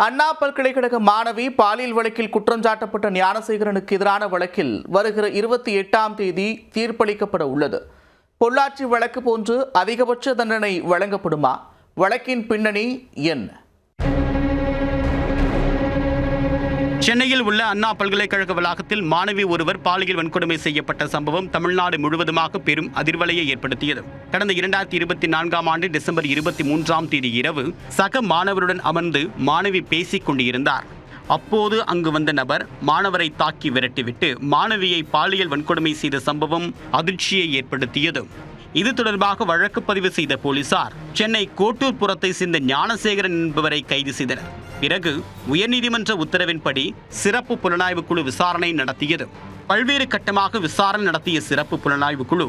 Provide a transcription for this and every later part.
அண்ணா பல்கலைக்கழக மாணவி பாலியல் வழக்கில் குற்றஞ்சாட்டப்பட்ட ஞானசேகரனுக்கு எதிரான வழக்கில் வருகிற 28ஆம் தேதி தீர்ப்பளிக்கப்பட உள்ளது. பொள்ளாச்சி வழக்கு போன்று அதிகபட்ச தண்டனை வழங்கப்படுமா? வழக்கின் பின்னணி என்ன? சென்னையில் உள்ள அண்ணா பல்கலைக்கழக வளாகத்தில் மாணவி ஒருவர் பாலியல் வன்கொடுமை செய்யப்பட்ட சம்பவம் தமிழ்நாடு முழுவதுமாக பெரும் அதிர்வலையை ஏற்படுத்தியது. கடந்த 2024ஆம் ஆண்டு டிசம்பர் 23ஆம் தேதி இரவு சக மாணவருடன் அமர்ந்து மாணவி பேசிக் கொண்டிருந்தார். அப்போது அங்கு வந்த நபர் மாணவரை தாக்கி விரட்டிவிட்டு மாணவியை பாலியல் வன்கொடுமை செய்த சம்பவம் அதிர்ச்சியை ஏற்படுத்தியது. இது தொடர்பாக வழக்கு பதிவு செய்த போலீசார் சென்னை கோட்டூர்புரத்தை சேர்ந்த ஞானசேகரன் என்பவரை கைது செய்தனர். பிறகு உயர்நீதிமன்ற உத்தரவின்படி சிறப்பு புலனாய்வு குழு விசாரணை நடத்தியது. பல்வேறு கட்டமாக விசாரணை நடத்திய சிறப்பு புலனாய்வு குழு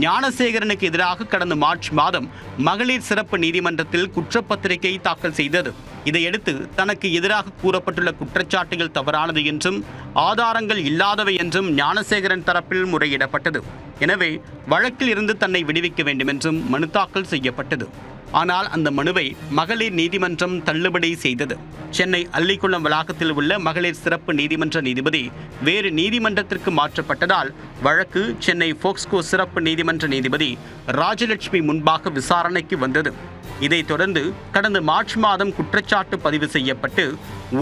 ஞானசேகரனுக்கு எதிராக கடந்த மார்ச் மாதம் மகளிர் சிறப்பு நீதிமன்றத்தில் குற்றப்பத்திரிகை தாக்கல் செய்தது. இதையடுத்து தனக்கு எதிராக கூறப்பட்டுள்ள குற்றச்சாட்டுகள் தவறானது என்றும் ஆதாரங்கள் இல்லாதவை என்றும் ஞானசேகரன் தரப்பில் முறையிடப்பட்டது. எனவே வழக்கில் இருந்து தன்னை விடுவிக்க வேண்டும் என்றும் மனு தாக்கல் செய்யப்பட்டது. ஆனால் அந்த மனுவை மகளிர் நீதிமன்றம் தள்ளுபடி செய்தது. சென்னை அல்லிக்குளம் வளாகத்தில் உள்ள மகளிர் சிறப்பு நீதிமன்ற நீதிபதி வேறு நீதிமன்றத்திற்கு மாற்றப்பட்டதால் வழக்கு சென்னை போக்ஸ்கோ சிறப்பு நீதிமன்ற நீதிபதி ராஜலட்சுமி முன்பாக விசாரணைக்கு வந்தது. இதைத் தொடர்ந்து கடந்த மார்ச் மாதம் குற்றச்சாட்டு பதிவு செய்யப்பட்டு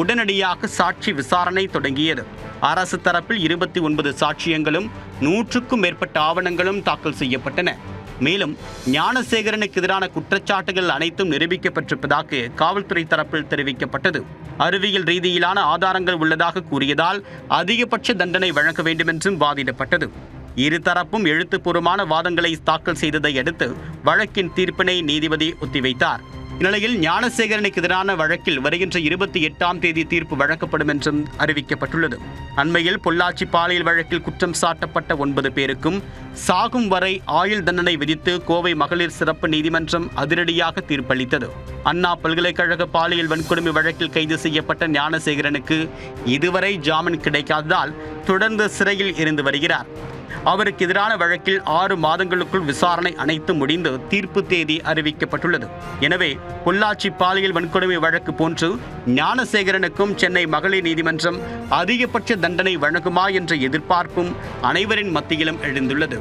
உடனடியாக சாட்சி விசாரணை தொடங்கியது. அரசு தரப்பில் 29 சாட்சியங்களும் 100க்கும் மேற்பட்ட ஆவணங்களும் தாக்கல் செய்யப்பட்டன. மேலும் ஞானசேகரனுக்கு எதிரான குற்றச்சாட்டுகள் அனைத்தும் நிரூபிக்கப்பட்டிருப்பதாக காவல்துறை தரப்பில் தெரிவிக்கப்பட்டது. அறிவியல் ரீதியிலான ஆதாரங்கள் உள்ளதாக கூறியதால் அதிகபட்ச தண்டனை வழங்க வேண்டும் என்றும் வாதிடப்பட்டது. இருதரப்பும் எழுத்துப்பூர்வமான வாதங்களை தாக்கல் செய்ததை அடுத்து வழக்கின் தீர்ப்பினை நீதிபதி ஒத்திவைத்தார். இந்நிலையில் ஞானசேகரனுக்கு எதிரான வழக்கில் வருகின்ற 28ஆம் தேதி தீர்ப்பு வழங்கப்படும் என்றும் அறிவிக்கப்பட்டுள்ளது. அண்மையில் பொள்ளாச்சி பாலியல் வழக்கில் குற்றம் சாட்டப்பட்ட 9 பேருக்கும் சாகும் வரை ஆயுள் தண்டனை விதித்து கோவை மகளிர் சிறப்பு நீதிமன்றம் அதிரடியாக தீர்ப்பளித்தது. அண்ணா பல்கலைக்கழக பாலியல் வன்கொடுமை வழக்கில் கைது செய்யப்பட்ட ஞானசேகரனுக்கு இதுவரை ஜாமீன் கிடைக்காததால் தொடர்ந்து சிறையில் இருந்து வருகிறார். அவருக்கு எதிரான வழக்கில் 6 மாதங்களுக்குள் விசாரணை அனைத்து முடிந்து தீர்ப்பு தேதி அறிவிக்கப்பட்டுள்ளது. எனவே பொள்ளாச்சி பாலியல் வன்கொடுமை வழக்கு போன்று ஞானசேகரனுக்கும் சென்னை மகளிர் நீதிமன்றம் அதிகபட்ச தண்டனை வழங்குமா என்ற எதிர்பார்ப்பும் அனைவரின் மத்தியிலும் எழுந்துள்ளது.